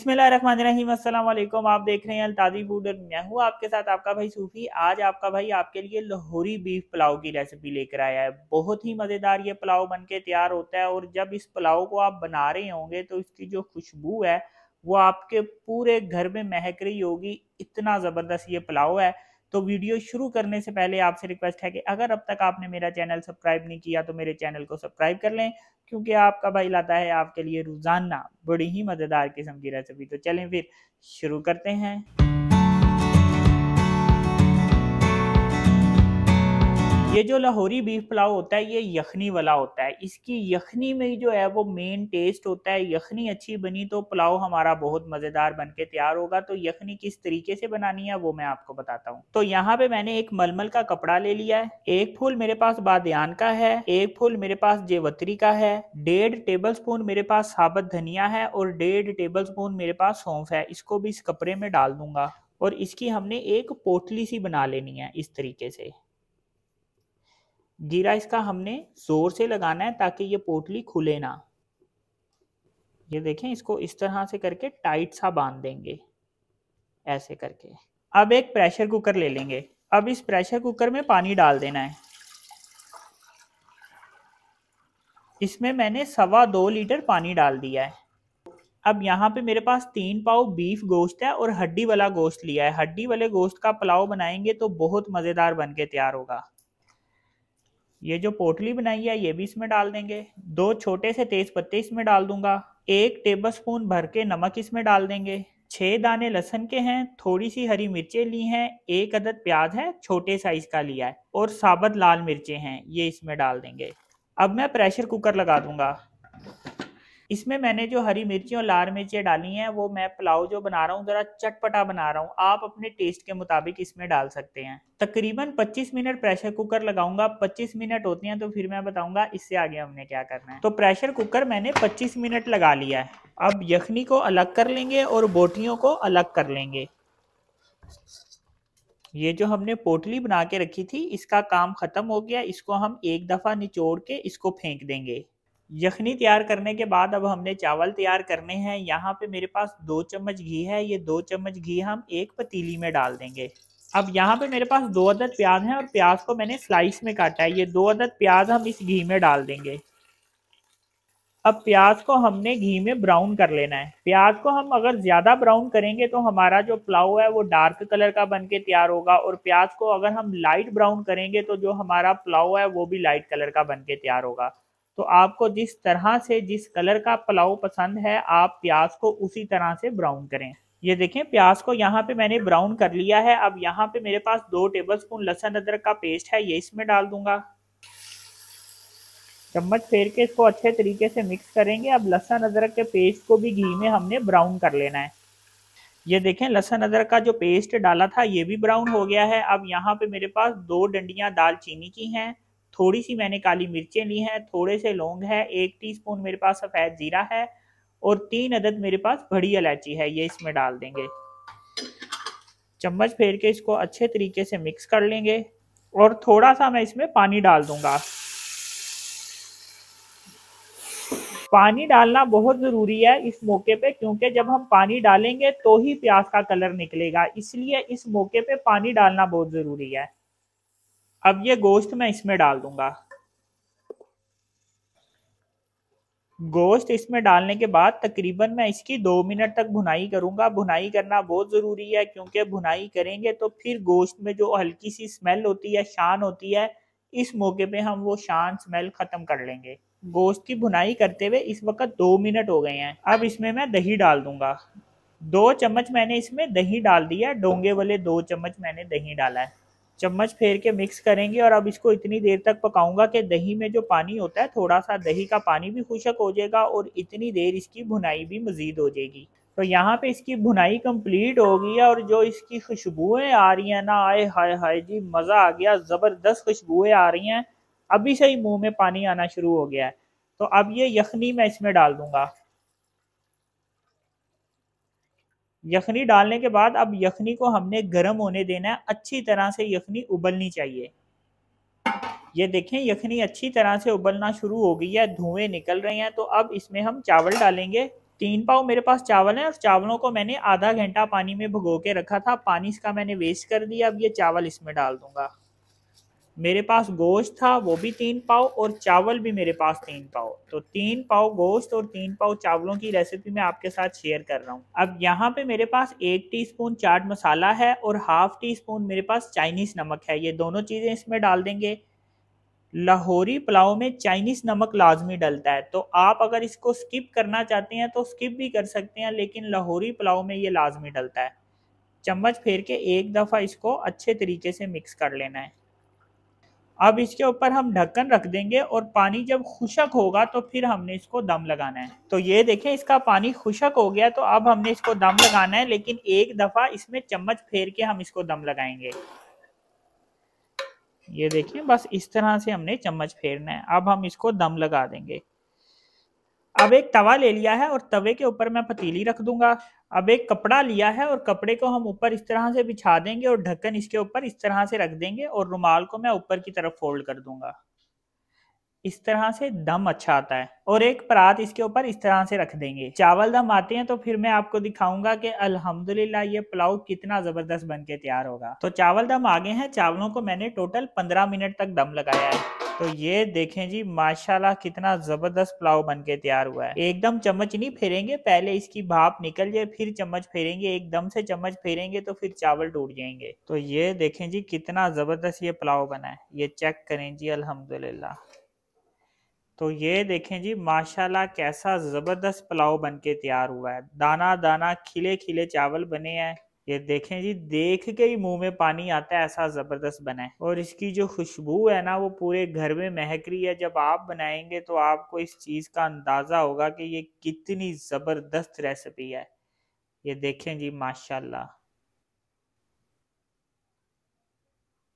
बिस्मिल्लाहिर्रहमानिर्रहीम, अस्सलाम वालेकुम। आप देख रहे हैं अल्ताज़ी फूड और मैं हूँ आपके साथ आपका भाई सूफी। आज आपका भाई आपके लिए लाहौरी बीफ पुलाव की रेसिपी लेकर आया है। बहुत ही मज़ेदार ये पुलाव बनके तैयार होता है और जब इस पुलाव को आप बना रहे होंगे तो इसकी जो खुशबू है वो आपके पूरे घर में महक रही होगी। इतना ज़बरदस्त ये पुलाव है। तो वीडियो शुरू करने से पहले आपसे रिक्वेस्ट है कि अगर अब तक आपने मेरा चैनल सब्सक्राइब नहीं किया तो मेरे चैनल को सब्सक्राइब कर लें, क्योंकि आपका भाई लाता है आपके लिए रोजाना बड़ी ही मजेदार किस्म की रेसिपी। तो चलें फिर शुरू करते हैं। ये जो लाहौरी बीफ पुलाव होता है ये यखनी वाला होता है। इसकी यखनी में जो है वो मेन टेस्ट होता है। यखनी अच्छी बनी तो पुलाव हमारा बहुत मजेदार बन के तैयार होगा। तो यखनी किस तरीके से बनानी है वो मैं आपको बताता हूँ। तो यहाँ पे मैंने एक मलमल का कपड़ा ले लिया है। एक फूल मेरे पास बादियान का है, एक फूल मेरे पास जेवत्री का है, 1.5 टेबल स्पून मेरे पास साबुत धनिया है और 1.5 टेबल स्पून मेरे पास सौंफ है। इसको भी इस कपड़े में डाल दूंगा और इसकी हमने एक पोटली सी बना लेनी है। इस तरीके से जीरा इसका हमने जोर से लगाना है ताकि ये पोटली खुले ना। ये देखें, इसको इस तरह से करके टाइट सा बांध देंगे ऐसे करके। अब एक प्रेशर कुकर ले लेंगे। अब इस प्रेशर कुकर में पानी डाल देना है। इसमें मैंने 2.25 लीटर पानी डाल दिया है। अब यहाँ पे मेरे पास 3 पाव बीफ गोश्त है और हड्डी वाला गोश्त लिया है। हड्डी वाले गोश्त का पुलाव बनाएंगे तो बहुत मजेदार बन के तैयार होगा। ये जो पोटली बनाई है ये भी इसमें डाल देंगे। 2 छोटे से तेज पत्ते इसमें डाल दूंगा। 1 टेबलस्पून भर के नमक इसमें डाल देंगे। 6 दाने लहसुन के हैं, थोड़ी सी हरी मिर्चें ली हैं, 1 अदद प्याज है छोटे साइज का लिया है और साबुत लाल मिर्चें हैं, ये इसमें डाल देंगे। अब मैं प्रेशर कुकर लगा दूंगा। इसमें मैंने जो हरी मिर्ची और लाल मिर्चें डाली हैं वो मैं पुलाव जो बना रहा हूँ ज़रा चटपटा बना रहा हूँ। आप अपने टेस्ट के मुताबिक इसमें डाल सकते हैं। तकरीबन 25 मिनट प्रेशर कुकर लगाऊंगा। 25 मिनट होती हैं तो फिर मैं बताऊंगा इससे आगे हमने क्या करना है। तो प्रेशर कुकर मैंने 25 मिनट लगा लिया है। अब यखनी को अलग कर लेंगे और बोटियों को अलग कर लेंगे। ये जो हमने पोटली बना के रखी थी इसका काम खत्म हो गया। इसको हम एक दफ़ा निचोड़ के इसको फेंक देंगे। यखनी तैयार करने के बाद अब हमने चावल तैयार करने हैं। यहाँ पे मेरे पास 2 चम्मच घी है। ये 2 चम्मच घी हम एक पतीली में डाल देंगे। अब यहाँ पे मेरे पास 2 अदद प्याज हैं और प्याज को मैंने स्लाइस में काटा है। ये 2 अदद प्याज हम इस घी में डाल देंगे। अब प्याज को हमने घी में ब्राउन कर लेना है। प्याज को हम अगर ज्यादा ब्राउन करेंगे तो हमारा जो पुलाव है वो डार्क कलर का बन के तैयार होगा और प्याज को अगर हम लाइट ब्राउन करेंगे तो जो हमारा पुलाव है वो भी लाइट कलर का बन के तैयार होगा। तो आपको जिस तरह से जिस कलर का पुलाव पसंद है आप प्याज को उसी तरह से ब्राउन करें। ये देखें, प्याज को यहाँ पे मैंने ब्राउन कर लिया है। अब यहाँ पे मेरे पास 2 टेबलस्पून लहसुन अदरक का पेस्ट है, ये इसमें डाल दूंगा। चम्मच फेर के इसको अच्छे तरीके से मिक्स करेंगे। अब लहसुन अदरक के पेस्ट को भी घी में हमने ब्राउन कर लेना है। ये देखें, लहसुन अदरक का जो पेस्ट डाला था ये भी ब्राउन हो गया है। अब यहाँ पे मेरे पास 2 डंडियां दालचीनी की हैं, थोड़ी सी मैंने काली मिर्चें ली हैं, थोड़े से लौंग है, 1 टीस्पून मेरे पास सफ़ेद जीरा है और 3 अदद मेरे पास बड़ी इलायची है, ये इसमें डाल देंगे। चम्मच फेर के इसको अच्छे तरीके से मिक्स कर लेंगे और थोड़ा सा मैं इसमें पानी डाल दूंगा। पानी डालना बहुत ज़रूरी है इस मौके पे, क्योंकि जब हम पानी डालेंगे तो ही प्याज का कलर निकलेगा, इसलिए इस मौके पे पानी डालना बहुत ज़रूरी है। अब ये गोश्त मैं इसमें डाल दूंगा। गोश्त इसमें डालने के बाद तकरीबन मैं इसकी 2 मिनट तक भुनाई करूंगा। भुनाई करना बहुत ज़रूरी है क्योंकि भुनाई करेंगे तो फिर गोश्त में जो हल्की सी स्मेल होती है, शान होती है, इस मौके पे हम वो शान स्मेल ख़त्म कर लेंगे। गोश्त की भुनाई करते हुए इस वक्त 2 मिनट हो गए हैं। अब इसमें मैं दही डाल दूंगा। 2 चम्मच मैंने इसमें दही डाल दिया, डोंगे वाले 2 चम्मच मैंने दही डाला है। चम्मच फेर के मिक्स करेंगे और अब इसको इतनी देर तक पकाऊंगा कि दही में जो पानी होता है थोड़ा सा दही का पानी भी खुश्क हो जाएगा और इतनी देर इसकी भुनाई भी मजीद हो जाएगी। तो यहाँ पे इसकी भुनाई कंप्लीट हो गई है और जो इसकी खुशबुएं आ रही हैं ना, आए हाय हाय जी, मज़ा आ गया, ज़बरदस्त खुशबुएं आ रही हैं। अभी से ही मुंह में पानी आना शुरू हो गया है। तो अब ये यखनी मैं इसमें डाल दूंगा। यखनी डालने के बाद अब यखनी को हमने गर्म होने देना है। अच्छी तरह से यखनी उबलनी चाहिए। ये देखें, यखनी अच्छी तरह से उबलना शुरू हो गई है, धुएं निकल रहे हैं। तो अब इसमें हम चावल डालेंगे। 3 पाव मेरे पास चावल है और चावलों को मैंने आधा घंटा पानी में भिगो के रखा था, पानी इसका मैंने वेस्ट कर दिया। अब ये चावल इसमें डाल दूंगा। मेरे पास गोश्त था वो भी 3 पाव और चावल भी मेरे पास 3 पाव, तो 3 पाव गोश्त और 3 पाव चावलों की रेसिपी मैं आपके साथ शेयर कर रहा हूँ। अब यहाँ पे मेरे पास 1 टीस्पून चाट मसाला है और हाफ टी स्पून मेरे पास चाइनीज नमक है, ये दोनों चीजें इसमें डाल देंगे। लाहौरी पुलाव में चाइनीज नमक लाजमी डलता है, तो आप अगर इसको स्किप करना चाहते हैं तो स्किप भी कर सकते हैं, लेकिन लाहौरी पुलाव में ये लाजमी डलता है। चम्मच फेर के एक दफ़ा इसको अच्छे तरीके से मिक्स कर लेना है। अब इसके ऊपर हम ढक्कन रख देंगे और पानी जब खुशक होगा तो फिर हमने इसको दम लगाना है। तो ये देखें इसका पानी खुशक हो गया, तो अब हमने इसको दम लगाना है, लेकिन एक दफ़ा इसमें चम्मच फेर के हम इसको दम लगाएंगे। ये देखिए बस इस तरह से हमने चम्मच फेरना है। अब हम इसको दम लगा देंगे। अब एक तवा ले लिया है और तवे के ऊपर मैं पतीली रख दूंगा। अब एक कपड़ा लिया है और कपड़े को हम ऊपर इस तरह से बिछा देंगे और ढक्कन इसके ऊपर इस तरह से रख देंगे और रुमाल को मैं ऊपर की तरफ फोल्ड कर दूंगा। इस तरह से दम अच्छा आता है और एक परात इसके ऊपर इस तरह से रख देंगे। चावल दम आते हैं तो फिर मैं आपको दिखाऊंगा कि अल्हम्दुलिल्लाह ये पुलाव कितना जबरदस्त बन के तैयार होगा। तो चावल दम आ गए हैं, चावलों को मैंने टोटल 15 मिनट तक दम लगाया है। तो ये देखें जी माशाल्लाह कितना जबरदस्त पुलाव बन के तैयार हुआ है। एकदम चम्मच नहीं फेरेंगे, पहले इसकी भाप निकल जाए फिर चम्मच फेरेंगे। एकदम से चम्मच फेरेंगे तो फिर चावल टूट जाएंगे। तो ये देखें जी कितना जबरदस्त ये पुलाव बना है, ये चेक करें जी अल्हम्दुलिल्लाह। तो ये देखें जी माशाल्लाह कैसा ज़बरदस्त पुलाव बन के तैयार हुआ है। दाना दाना खिले खिले चावल बने हैं। ये देखें जी देख के ही मुंह में पानी आता है, ऐसा ज़बरदस्त बना है। और इसकी जो खुशबू है ना वो पूरे घर में महक रही है। जब आप बनाएंगे तो आपको इस चीज़ का अंदाज़ा होगा कि ये कितनी ज़बरदस्त रेसिपी है। ये देखें जी माशाल्लाह।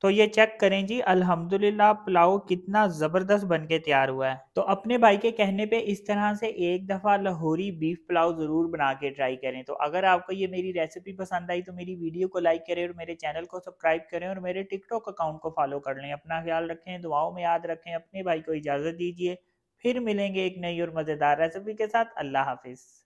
तो ये चेक करें जी अल्हम्दुलिल्लाह पुलाव कितना ज़बरदस्त बन के तैयार हुआ है। तो अपने भाई के कहने पे इस तरह से एक दफ़ा लाहौरी बीफ पुलाव ज़रूर बना के ट्राई करें। तो अगर आपको ये मेरी रेसिपी पसंद आई तो मेरी वीडियो को लाइक करें और मेरे चैनल को सब्सक्राइब करें और मेरे टिकटॉक अकाउंट को फॉलो कर लें। अपना ख्याल रखें, दुआओं में याद रखें। अपने भाई को इजाज़त दीजिए, फिर मिलेंगे एक नई और मज़ेदार रेसिपी के साथ। अल्लाह हाफिज़।